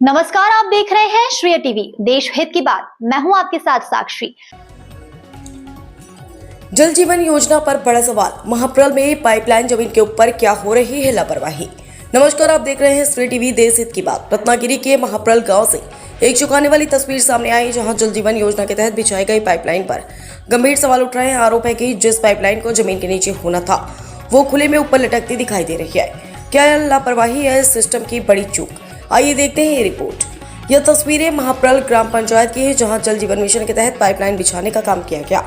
नमस्कार, आप देख रहे हैं श्रेय टीवी, देश हित की बात। मैं हूं आपके साथ साक्षी। जल जीवन योजना पर बड़ा सवाल। महाप्रल में पाइपलाइन जमीन के ऊपर क्या हो रही है लापरवाही। नमस्कार, आप देख रहे हैं श्रेय टीवी, देश हित की बात। रत्नागिरी के महाप्रल गांव से एक चौंकाने वाली तस्वीर सामने आई, जहां जल जीवन योजना के तहत बिछाई गई पाइपलाइन पर गंभीर सवाल उठ रहे हैं। आरोप है कि जिस पाइपलाइन को जमीन के नीचे होना था, वो खुले में ऊपर लटकती दिखाई दे रही है। क्या लापरवाही है, इस सिस्टम की बड़ी चूक? आइए देखते हैं ये रिपोर्ट। यह तस्वीरें महाप्रल ग्राम पंचायत की है, जहां जल जीवन मिशन के तहत पाइपलाइन बिछाने का काम किया गया,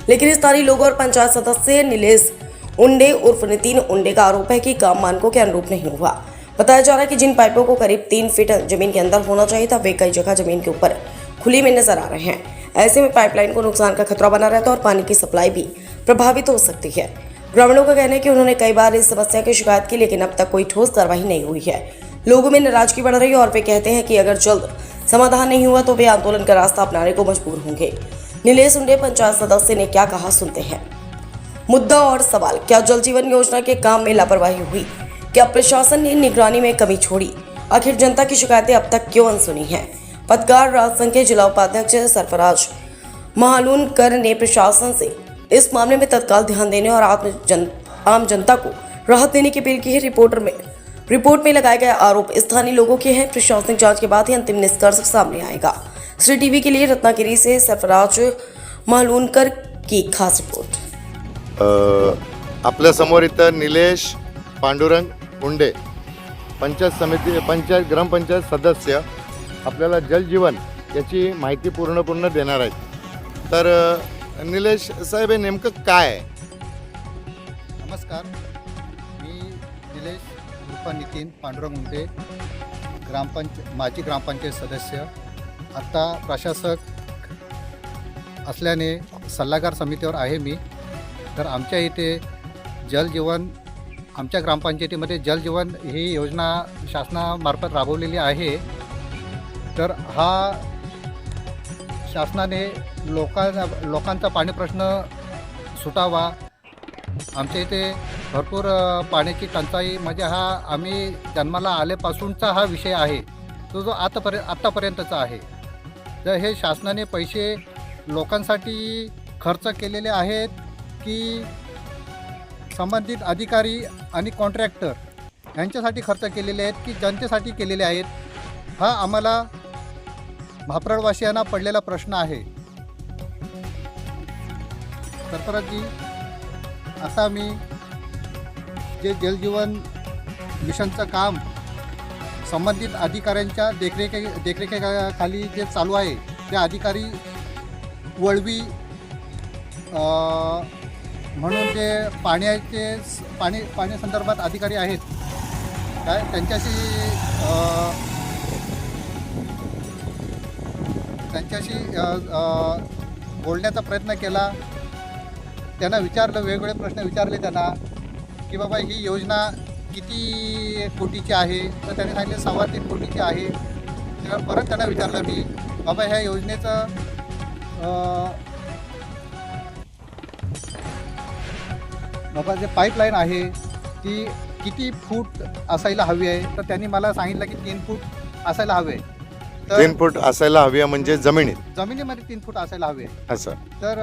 लेकिन स्थानीय लोगों और पंचायत सदस्य नीलेश उंडे उर्फ नितिन उंडे का आरोप है कि काम मानकों के अनुरूप नहीं हुआ। बताया जा रहा है कि जिन पाइपों को करीब 3 फीट जमीन के अंदर होना चाहिए था, वे कई जगह जमीन के ऊपर खुली में नजर आ रहे हैं। ऐसे में पाइपलाइन को नुकसान का खतरा बना रहता है और पानी की सप्लाई भी प्रभावित हो सकती है। ग्रामीणों का कहना है कि उन्होंने कई बार इस समस्या की शिकायत की, लेकिन अब तक कोई ठोस कार्रवाई नहीं हुई है। लोगों में नाराजगी बढ़ रही है और वे कहते हैं कि अगर जल्द समाधान नहीं हुआ तो वे आंदोलन का रास्ता अपनाने को मजबूर होंगे। नीलेश उंडे पंचायत सदस्य ने क्या कहा, सुनते हैं। मुद्दा और सवाल: क्या जल जीवन योजना के काम में लापरवाही हुई? क्या प्रशासन ने निगरानी में कमी छोड़ी? आखिर जनता की शिकायतें अब तक क्यों अनसुनी हैं? पत्रकार राज संघ के जिला उपाध्यक्ष सरफराज महालूनकर ने प्रशासन से इस मामले में तत्काल ध्यान देने और आम जनता को राहत देने की अपील की है। रिपोर्ट में लगाए गए आरोप स्थानीय लोगों के हैं। प्रशासनिक जांच के बाद ही अंतिम निष्कर्ष सामने आएगा। श्री टीवी के लिए रत्नागिरी से सरफराज महालूनकर की खास रिपोर्ट। आपल्या समोर इथं निलेश पांडुरंग उंडे पंचायत ग्रामपंचायत सदस्य आपल्याला जल जीवन याची माहिती पूर्ण देणार आहेत। तर निलेश साहेब, हे नेमकं काय आहे? नमस्कार, मी निलेश उर्फ नितीन पांडुरंग उंडे, माजी ग्रामपंचायत सदस्य। आत्ता प्रशासक असल्याने सल्लागार समितीवर आहे मी। तर आमच्या इथे जलजीवन, आमच्या ग्रामपंचायतीमध्ये जलजीवन ही योजना शासनामार्फत राबवलेली आहे। तर हा शासनाने लोकांचा पाणी प्रश्न सुटावा। आमच्या इथे भरपूर पाण्याची टंचाई, म्हणजे हा आम्ही जन्माला आल्यापासूनचा हा विषय आहे, तो जो आत्तापर्यंतचा आहे। तर हे शासनाने पैसे लोकांसाठी खर्च केलेले आहेत की संबंधित अधिकारी आणि कॉन्ट्रॅक्टर यांच्यासाठी खर्च केलेले आहेत की जनतेसाठी केलेले आहेत, हा आम्हाला महाप्रळवासियांना पडलेला प्रश्न आहे। सरफराजजी, आता मी जे जलजीवन मिशनचं काम संबंधित अधिकाऱ्यांच्या देखरेखीखाली जे चालू आहे, ते अधिकारी वळवी म्हणून जे पाण्यासंदर्भात अधिकारी आहेत, काय त्यांच्याशी बोलण्याचा प्रयत्न केला। त्यांना विचारलं, वेगवेगळे प्रश्न विचारले त्यांना की बाबा ही योजना किती कोटीची आहे, तर त्यांनी सांगितले 3.25 कोटीची आहे। तेव्हा परत त्यांना विचारलं मी, बाबा ह्या योजनेचं बाबा जे पाईपलाईन आहे ती किती फूट असायला हवी आहे, तर त्यांनी मला सांगितलं की 3 फूट असायला हवे। 3 फूट असायला हवी आहे, म्हणजे जमिनीमध्ये 3 फूट असायला हवे असं। तर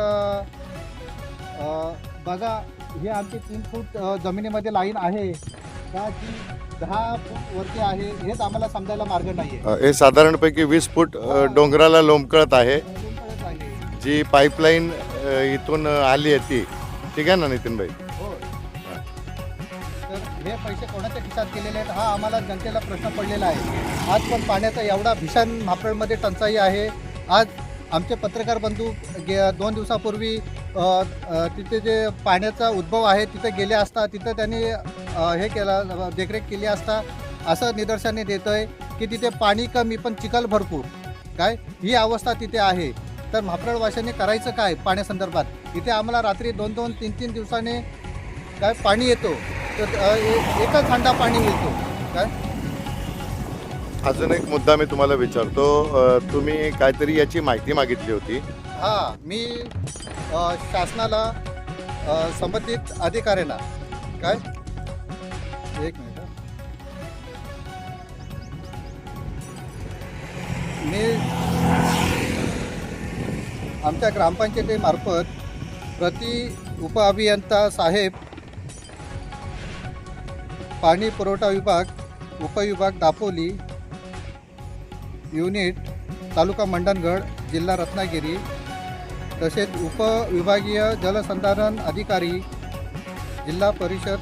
बघा, हे आमची 3 फूट जमिनीमध्ये लाईन आहे का की 10 फूट वरती आहे, हेच आम्हाला समजायला मार्ग नाही आहे। हे साधारणपैकी 20 फूट डोंगराला लोंबकळत आहे जी पाईपलाईन इथून आली आहे ती, ठीक आहे ना नितीन भाई? हो। तर हे पैसे कोणाच्या खिशात केलेले आहेत, हा आम्हाला जनतेला प्रश्न पडलेला आहे। आज पण पाण्याचा एवढा भीषण महाप्रळमध्ये टंचाई आहे। आज आमचे पत्रकार बंधू 2 दिवसापूर्वी तिथे जे पाण्याचा उद्भव आहे तिथे गेले असता, तिथं त्यांनी हे केलं, देखरेख केली असता असं निदर्शने देतं आहे की तिथे पाणी कमी पण चिखल भरपूर, काय ही अवस्था तिथे आहे। तर महाप्रळवासियांनी करायचं काय पाण्यासंदर्भात? इथे आम्हाला रात्री 2-2, 3-3 दिवसाने काय पाणी येतो, तर एकच हंडा पाणी मिळतो, काय। अजून एक मुद्दा मी तुम्हाला विचारतो, तुम्ही काहीतरी याची माहिती मागितली होती? हां, मी शासनाला संबंधित अधिकाऱ्यांना काय, एक मिनिट, मी आमच्या ग्रामपंचायतीमार्फत प्रति उपअभियंता साहेब, पाणी पुरवठा विभाग, उपविभाग दापोली, युनिट तालुका मंडणगड, जिल्हा रत्नागिरी, तसेच उपविभागीय जलसंधारण अधिकारी, जिल्हा परिषद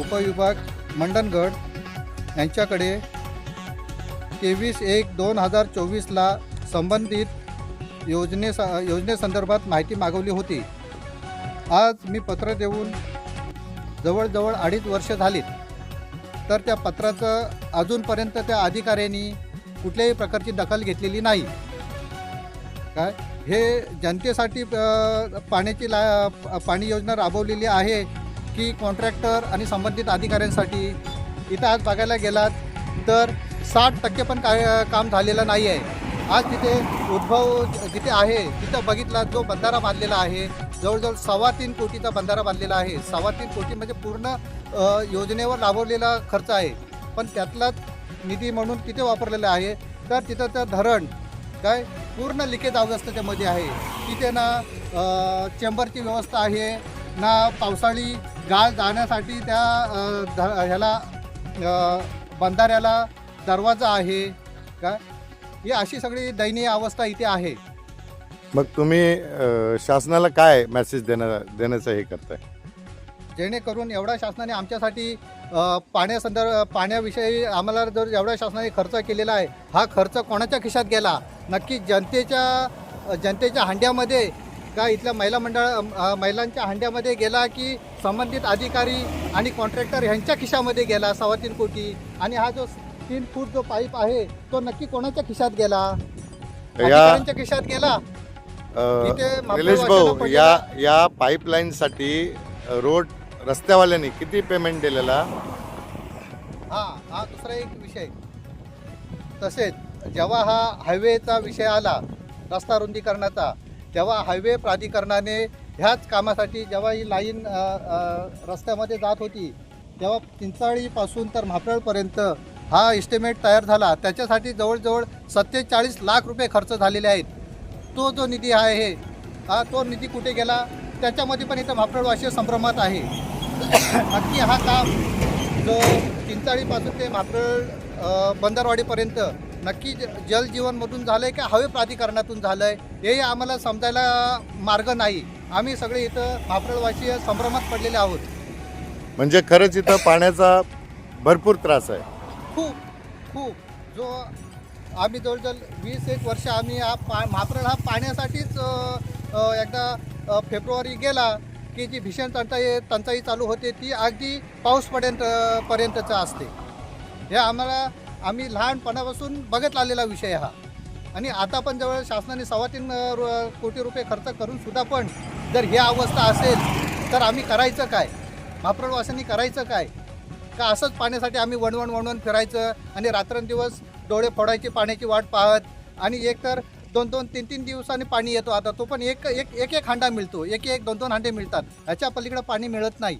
उपविभाग मंडणगड यांच्याकडे 23/1/2024ला संबंधित योजनेसंदर्भात माहिती मागवली होती. आज मी पत्र देऊन जवळजवळ 2.5 वर्ष झालीत, तर त्या पत्राचं अजूनपर्यंत त्या अधिकाऱ्यांनी कुठल्याही प्रकारची दखल घेतलेली नाही. काय हे जनतेसाठी पाणी योजना राबवलेली आहे की कॉन्ट्रॅक्टर आणि संबंधित अधिकाऱ्यांसाठी? इथं आज बघायला गेलात तर 60% पण काम झालेलं नाही आहे. आज तिथे उद्भव जिथे आहे तिथं बघितला, जो बंधारा बांधलेला आहे, जवळजवळ 3.25 कोटीचा बंधारा बांधलेला आहे. 3.25 कोटी म्हणजे पूर्ण योजनेवर राबवलेला खर्च आहे, पण त्यातलाच निधी म्हणून तिथे वापरलेला आहे. तर तिथं त्या धरण काय पूर्ण लिकेज अवस्था त्यामध्ये आहे. तिथे ना चेंबरची व्यवस्था आहे, ना पावसाळी गाळ जाण्यासाठी त्या ह्याला बंधाऱ्याला दरवाजा आहे. काय ही अशी सगळी दयनीय अवस्था इथे आहे. मग तुम्ही शासनाला काय मेसेज देण्याचं हे करताय? जेणेकरून एवढा शासनाने आमच्यासाठी पाण्याविषयी आम्हाला जर एवढा शासनाने खर्च केलेला आहे, हा खर्च कोणाच्या खिशात गेला? नक्की जनतेच्या हंड्यामध्ये का इथल्या महिलांच्या हंड्यामध्ये गेला की संबंधित अधिकारी आणि कॉन्ट्रॅक्टर यांच्या खिशामध्ये गेला 3.25 कोटी? आणि हा जो 3 फूट जो पाईप आहे तो नक्की कोणाच्या खिशात गेला? अधिकाऱ्यांच्या खिशात गेला? निलेश भाऊ, या पाईपलाईनसाठी रोड रस्त्यावाल्यांनी किती पेमेंट दिलेला? हा दुसरा एक विषय. तसेच जेव्हा हा हायवेचा विषय आला, रस्ता रुंदीकरणाचा, तेव्हा हायवे प्राधिकरणाने ह्याच कामासाठी जेव्हा ही लाईन रस्त्यामध्ये जात होती, तेव्हा चिंचाळीपासून तर म्हापळपर्यंत हा एस्टिमेट तयार झाला. त्याच्यासाठी जवळजवळ 47 लाख रुपये खर्च झालेले आहेत. तो जो निधी आहे तो निधी कुठे गेला? त्याच्यामध्ये पण इथं म्हापळवासी संभ्रमात आहे. नक्की हा काम जो चिंचाळीपासून ते म्हापळ बंदरवाडीपर्यंत नक्की जलजीवनमधून झालं आहे का हवे प्राधिकरणातून झालं आहे, हे आम्हाला समजायला मार्ग नाही. आम्ही सगळे इथं म्हापळवासी संभ्रमात पडलेले आहोत. म्हणजे खरंच इथं पाण्याचा भरपूर त्रास आहे. खूप जो आम्ही जवळजवळ 20-1 वर्ष आम्ही म्हापळ हा पाण्यासाठीच एकदा फेब्रुवारी गेला की जी भीषण टंचाई चालू होते ती अगदी पाऊसपर्यंतचा असते. हे आम्ही लहानपणापासून बघत आलेला विषय हा. आणि आता पण जवळ शासनाने 3.25 कोटी रुपये खर्च करून सुद्धा पण जर ही अवस्था असेल तर आम्ही करायचं काय? म्हापळवासियांनी करायचं काय? का असंच पाण्यासाठी आम्ही वणवण फिरायचं आणि रात्रंदिवस डोळे फोडायची पाण्याची वाट पाहत, आणि एक तर 2-2, 3-3 दिवसांनी पाणी येतो. आता तो पण एक हांडा मिळतो, 1-2 हांडे मिळतात. ह्याच्या पलीकडे पाणी मिळत नाही.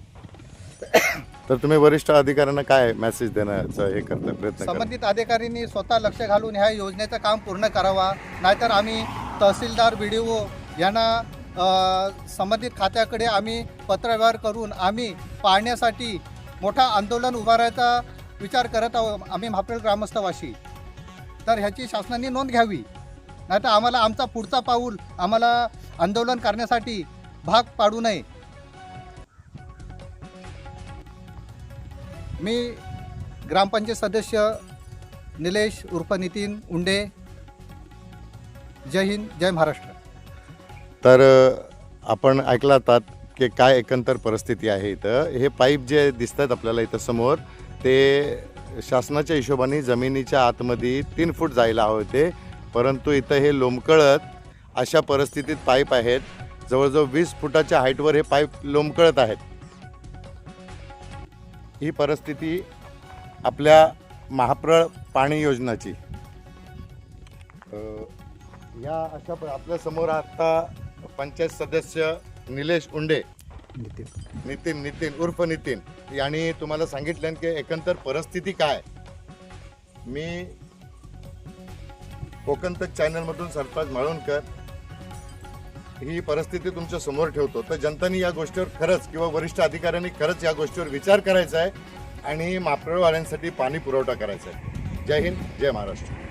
तर तुम्ही वरिष्ठ अधिकाऱ्यांना काय मेसेज देण्याचा हे करता प्रयत्न? संबंधित अधिकाऱ्यांनी स्वतः लक्ष घालून ह्या योजनेचं काम पूर्ण करावा. नाहीतर आम्ही तहसीलदार, BDO यांना संबंधित खात्याकडे आम्ही पत्रव्यवहार करून आम्ही पाण्यासाठी मोठा आंदोलन उभारायचा विचार करत आहोत. आम्ही म्हापळ ग्रामस्थवासी. तर ह्याची शासनाने नोंद घ्यावी. नाहीतर आम्हाला आमचा पुढचा पाऊल आम्हाला आंदोलन करण्यासाठी भाग पाडू नये. मी ग्रामपंचायत सदस्य निलेश उर्फ नितीन उंडे. जय हिंद, जय महाराष्ट्र. तर आपण ऐकला आहात की काय एकंदर परिस्थिती आहे इथं. हे पाईप जे दिसतात आपल्याला इथं समोर, ते शासनाच्या हिशोबाने जमिनीच्या आतमध्ये 3 फूट जायला हवे होते, परंतु इथं हे लोंबकळत अशा परिस्थितीत पाईप आहेत. जवळजवळ 20 फुटाच्या हाईटवर हे पाईप लोंबकळत आहेत. ही परिस्थिती आपल्या महाप्रळ पाणी योजनाची. या अशा आपल्या समोर आता पंचायत सदस्य निलेश उंडे, नितीन उर्फ नितीन यांनी तुम्हाला सांगितलं की एकंदर परिस्थिती काय. मी कोकण तक चॅनलमधून सरताज माळवणकर ही परिस्थिती तुमच्या समोर ठेवतो. तर जनतेने या गोष्टीवर खरंच किंवा वरिष्ठ अधिकाऱ्यांनी खरंच या गोष्टीवर विचार करायचा आहे आणि महाप्रवाल्यांसाठी पाणी पुरवठा करायचा आहे. जय हिंद, जय महाराष्ट्र.